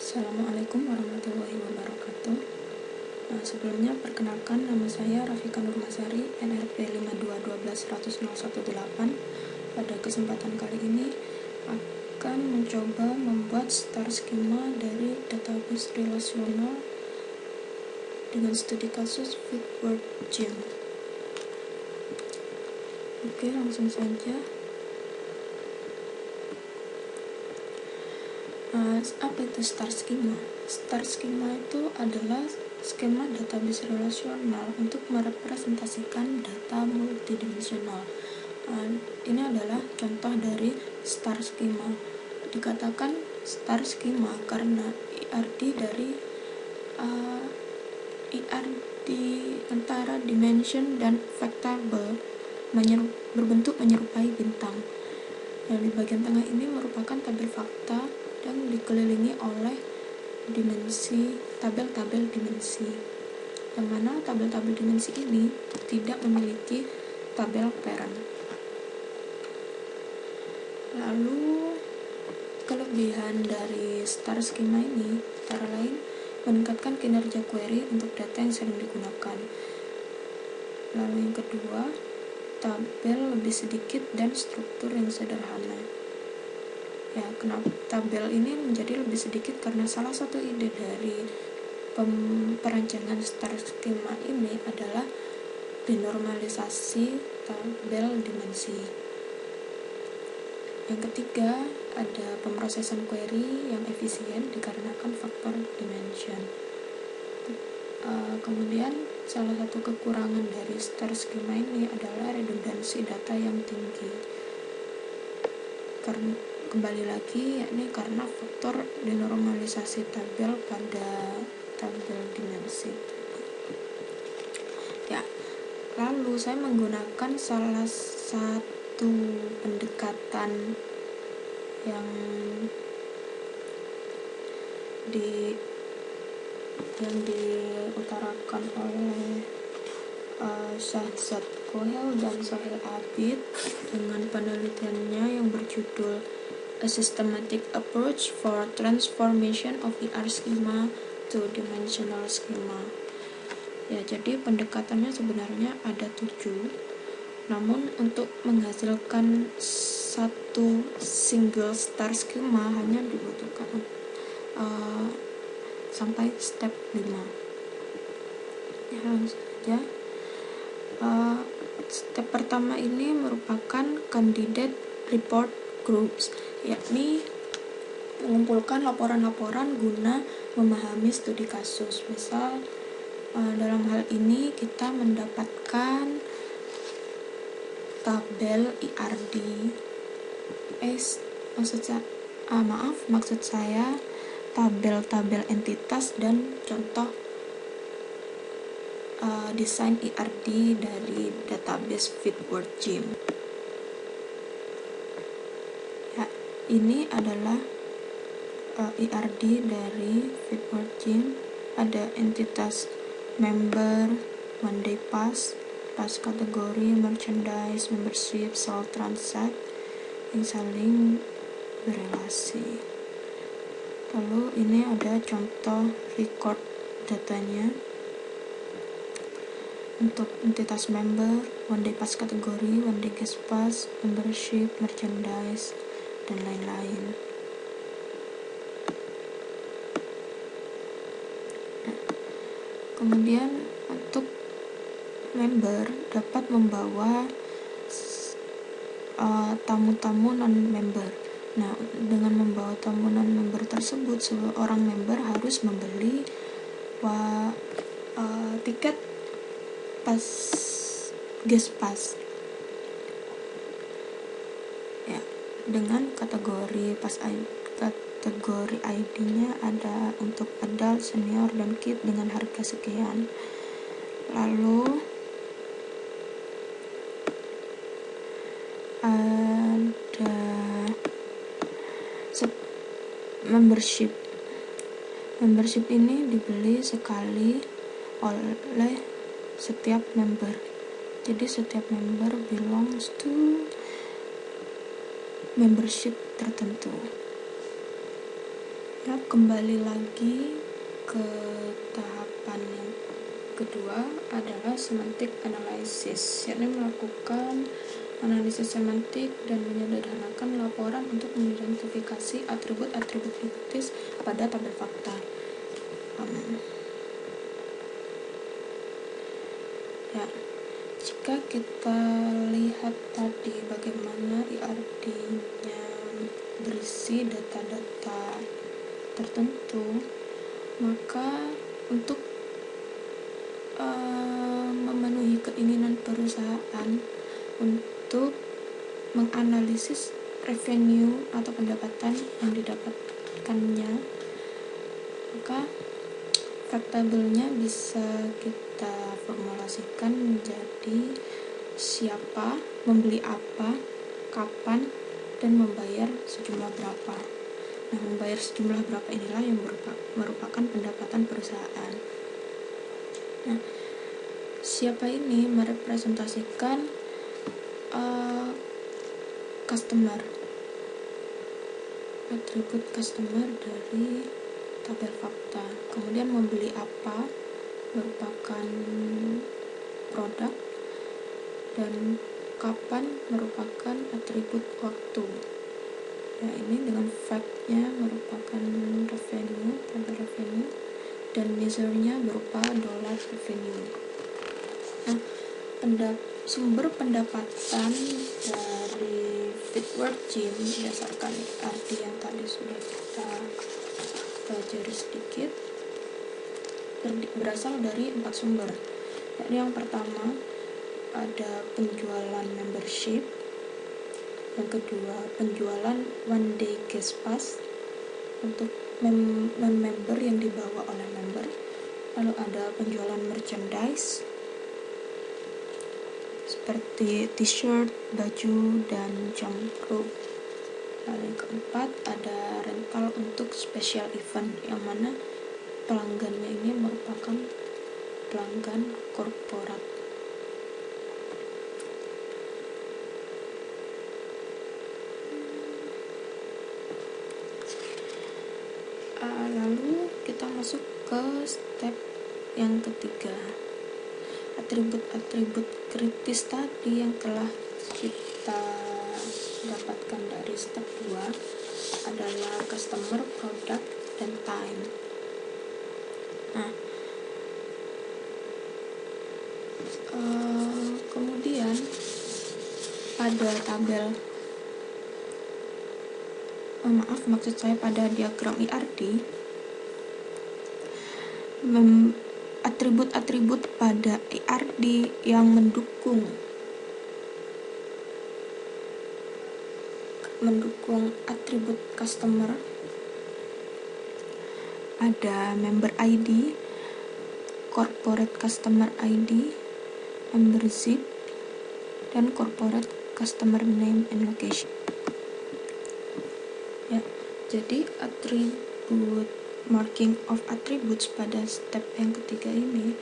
Assalamualaikum warahmatullahi wabarakatuh. Sebelumnya perkenalkan, nama saya Rafika Nurmasari, NRP 5212118. Pada kesempatan kali ini akan mencoba membuat star schema dari database relasional dengan studi kasus Feedword Gym. Oke, langsung saja. Apa itu star schema? Star schema itu adalah skema database relasional untuk merepresentasikan data multidimensional. Ini adalah contoh dari star schema. Dikatakan star schema karena IRD dari IRD antara dimension dan vectable berbentuk menyerupai bintang. Di bagian tengah ini merupakan tabel fakta dan dikelilingi oleh tabel-tabel dimensi, yang mana tabel-tabel dimensi ini tidak memiliki tabel parent. Lalu kelebihan dari star schema ini antara lain meningkatkan kinerja query untuk data yang sering digunakan. Lalu yang kedua, tabel lebih sedikit dan struktur yang sederhana. Kenapa tabel ini menjadi lebih sedikit? Karena salah satu ide dari perancangan star schema ini adalah denormalisasi tabel dimensi. Yang ketiga, ada pemrosesan query yang efisien dikarenakan faktor dimension. Kemudian salah satu kekurangan dari star schema ini adalah redundansi data yang tinggi. Kembali lagi, yakni karena faktor denormalisasi tabel pada tabel dimensi. Lalu saya menggunakan salah satu pendekatan yang diutarakan oleh Shahzad Kohel dan Sohail Abid dengan penelitiannya yang berjudul A Systematic Approach for Transformation of IR Schema to Dimensional Schema. Jadi pendekatannya sebenarnya ada 7, namun untuk menghasilkan satu single star schema hanya dibutuhkan sampai step 5. Langsung saja. Step pertama ini merupakan candidate report groups, yakni mengumpulkan laporan-laporan guna memahami studi kasus. Misal dalam hal ini kita mendapatkan tabel IRD, maksud saya tabel-tabel entitas dan contoh desain IRD dari database Feedword Gym. Ini adalah IRD dari Feedword Gym. Ada entitas member, one day pass kategori, merchandise, membership, sold, transact yang saling berelasi. Lalu ini ada contoh record datanya untuk entitas member, one day pass kategori, one day guest pass, membership, merchandise, dan lain-lain. Kemudian untuk member dapat membawa tamu-tamu non-member. Dengan membawa tamu non-member tersebut, seorang member harus membeli tiket pas guest pass dengan kategori kategori ID-nya ada untuk adult, senior, dan kid dengan harga sekian. Lalu ada membership ini dibeli sekali oleh setiap member. Jadi setiap member belongs to membership tertentu. Ya, kembali lagi ke tahapan yang kedua adalah semantic analysis, yakni melakukan analisis semantik dan menyederhanakan laporan untuk mengidentifikasi atribut-atribut kritis pada tabel fakta. Ya, jika kita lihat tadi bagaimana IRD-nya berisi data-data tertentu, maka untuk memenuhi keinginan perusahaan untuk menganalisis revenue atau pendapatan yang didapatkannya, maka fact table-nya bisa kita formulasikan menjadi siapa, membeli apa, kapan, dan membayar sejumlah berapa. Nah, membayar sejumlah berapa inilah yang merupakan pendapatan perusahaan. Nah, siapa ini merepresentasikan customer, atribut customer dari tabel fakta. Kemudian membeli apa merupakan produk, dan kapan merupakan atribut waktu. Nah, ini dengan fact-nya merupakan revenue, tabel revenue, dan measure-nya berupa dollar revenue. Nah, sumber pendapatan dari Fitward Gym berdasarkan arti yang tadi sudah kita pelajari sedikit berasal dari 4 sumber. Yakni yang pertama ada penjualan membership, yang kedua penjualan one day guest pass untuk member yang dibawa oleh member, lalu ada penjualan merchandise seperti t-shirt, baju, dan jam rope. Lalu yang keempat ada rental untuk special event, yang mana pelanggannya ini merupakan pelanggan korporat. Lalu kita masuk ke step yang ketiga. Atribut-atribut kritis tadi yang telah kita dapatkan dari step 2 adalah customer, product, dan time. Nah, kemudian pada pada diagram IRD, atribut-atribut pada IRD yang mendukung atribut customer ada member ID, corporate customer ID, membership, dan corporate customer name and location. Ya, jadi atribut marking of attributes pada step yang ketiga ini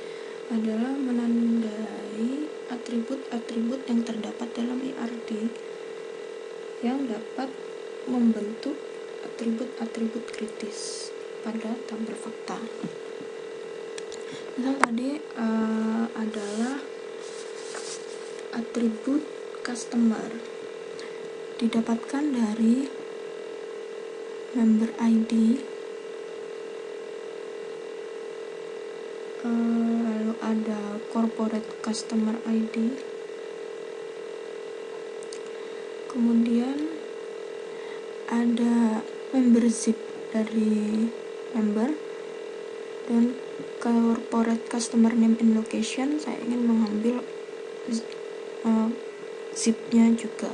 adalah menandai atribut-atribut yang terdapat dalam IRD yang dapat membentuk atribut-atribut kritis pada tabel fakta. Misal tadi adalah atribut customer didapatkan dari member ID, lalu ada corporate customer ID, kemudian ada membership dari member, dan corporate customer name and location saya ingin mengambil zip-nya juga.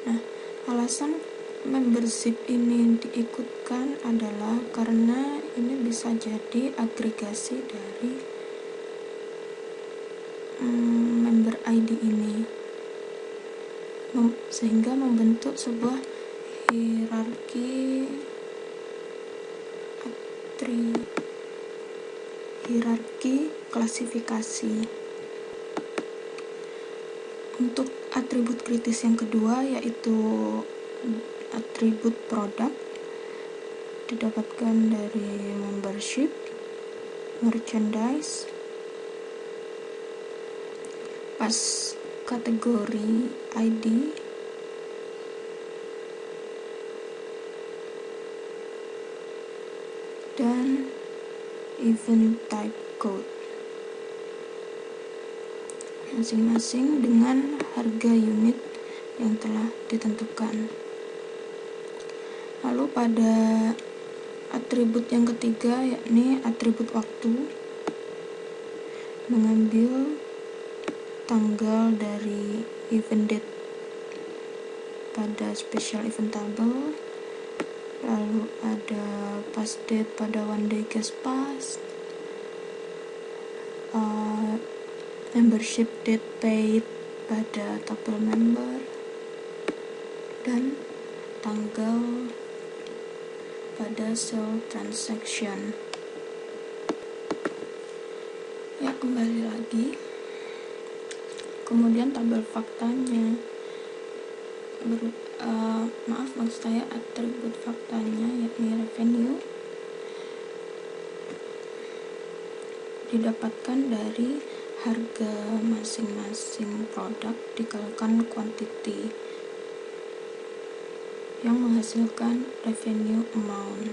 Nah, alasan membership ini diikutkan adalah karena ini bisa jadi agregasi dari member ID ini, sehingga membentuk sebuah hierarki klasifikasi. Untuk atribut kritis yang kedua yaitu atribut produk didapatkan dari membership, merchandise, pas kategori ID, dan event type code, masing-masing dengan harga unit yang telah ditentukan. Lalu pada atribut yang ketiga, yakni atribut waktu, mengambil tanggal dari event date pada special event table, lalu ada pass date pada one day guest pass, membership date paid pada tabel member, dan tanggal pada sell transaction. Ya, kembali lagi. Kemudian tabel faktanya, maksud saya atribut faktanya yakni revenue didapatkan dari harga masing-masing produk dikalikan quantity yang menghasilkan revenue amount.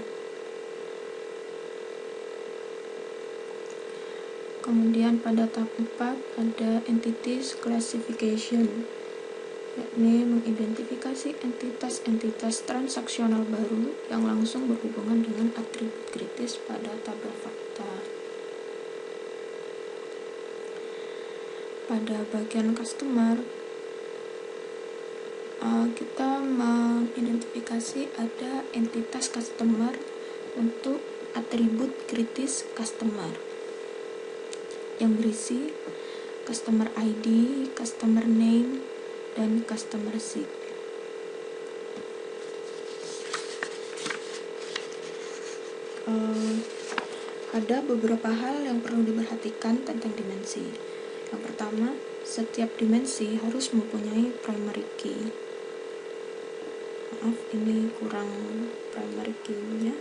Kemudian pada tahap 4 ada entities classification, yakni mengidentifikasi entitas-entitas transaksional baru yang langsung berhubungan dengan atribut kritis pada tabel fakta. Pada bagian customer, kita mengidentifikasi ada entitas customer untuk atribut kritis customer yang berisi customer ID, customer name, dan customer seat. Ada beberapa hal yang perlu diperhatikan tentang dimensi. Yang pertama, setiap dimensi harus mempunyai primary key. Maaf, ini kurang primary key-nya.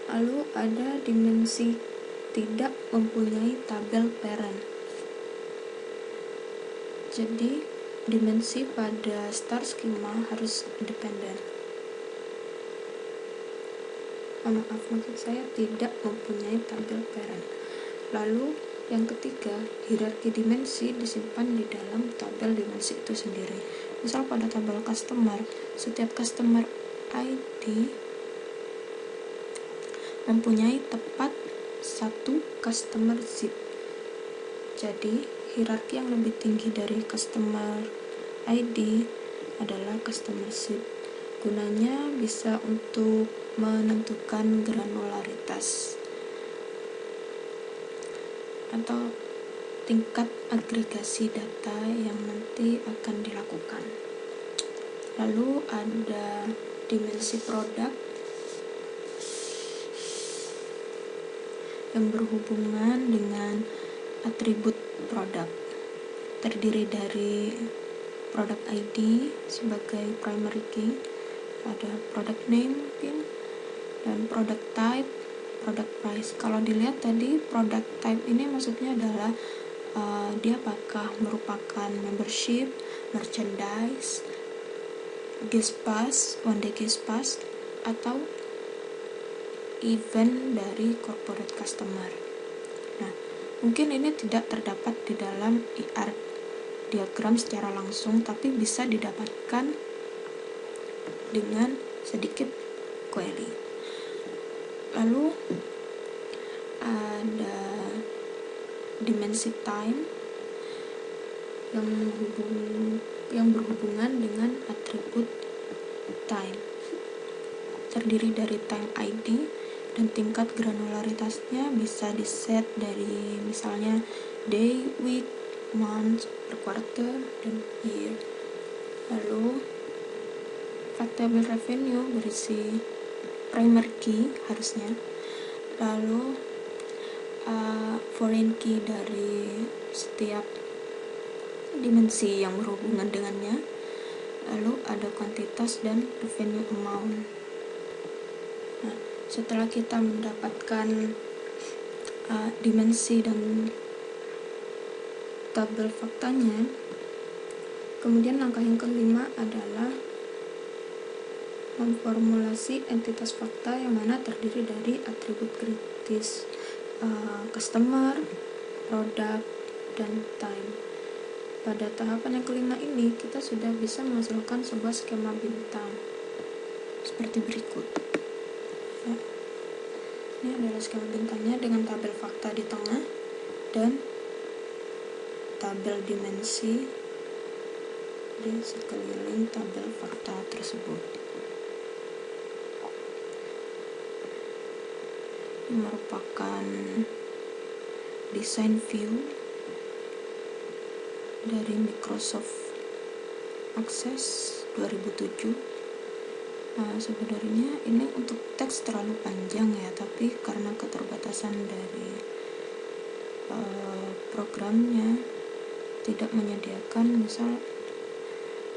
Lalu ada dimensi tidak mempunyai tabel parent. Jadi, dimensi pada star schema harus independen. Maksud saya tidak mempunyai tabel parent. Lalu, yang ketiga, hierarki dimensi disimpan di dalam tabel dimensi itu sendiri. Misal pada tabel customer, setiap customer ID mempunyai tepat satu customer seat. Jadi, hierarki yang lebih tinggi dari customer ID adalah customer seat. Gunanya bisa untuk menentukan granularitas atau tingkat agregasi data yang nanti akan dilakukan. Lalu ada dimensi produk yang berhubungan dengan atribut produk, terdiri dari product ID sebagai primary key, ada product name mungkin, dan product type, product price. Kalau dilihat tadi product type ini maksudnya adalah dia apakah merupakan membership, merchandise, guest pass, one day guest pass, atau event dari corporate customer. Nah, mungkin ini tidak terdapat di dalam IR diagram secara langsung, tapi bisa didapatkan dengan sedikit query. Lalu ada dimensi time yang berhubungan dengan atribut time, terdiri dari time ID dan tingkat granularitasnya bisa diset dari misalnya day, week, month, per quarter, dan year. Lalu factable revenue berisi primary key harusnya, lalu foreign key dari setiap dimensi yang berhubungan dengannya, lalu ada kuantitas dan revenue amount. Nah, setelah kita mendapatkan dimensi dan tabel faktanya, kemudian langkah yang kelima adalah memformulasi entitas fakta yang mana terdiri dari atribut kritis customer, produk, dan time. Pada tahapan yang kelima ini, kita sudah bisa menghasilkan sebuah skema bintang seperti berikut. Ya. Ini adalah skema bintangnya dengan tabel fakta di tengah dan tabel dimensi di sekeliling tabel fakta tersebut. Ini merupakan desain view dari Microsoft Access 2007. Sebenarnya ini untuk teks terlalu panjang ya, tapi karena keterbatasan dari programnya tidak menyediakan misal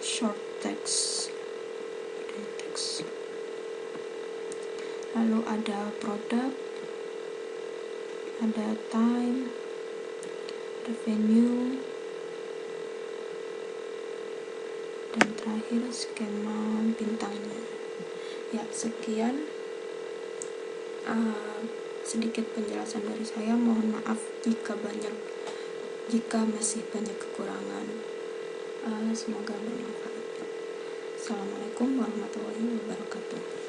short text. Lalu ada produk, ada time, revenue, dan terakhir skema bintangnya. Ya, sekian sedikit penjelasan dari saya. Mohon maaf jika masih banyak kekurangan. Semoga bermanfaat. Assalamualaikum warahmatullahi wabarakatuh.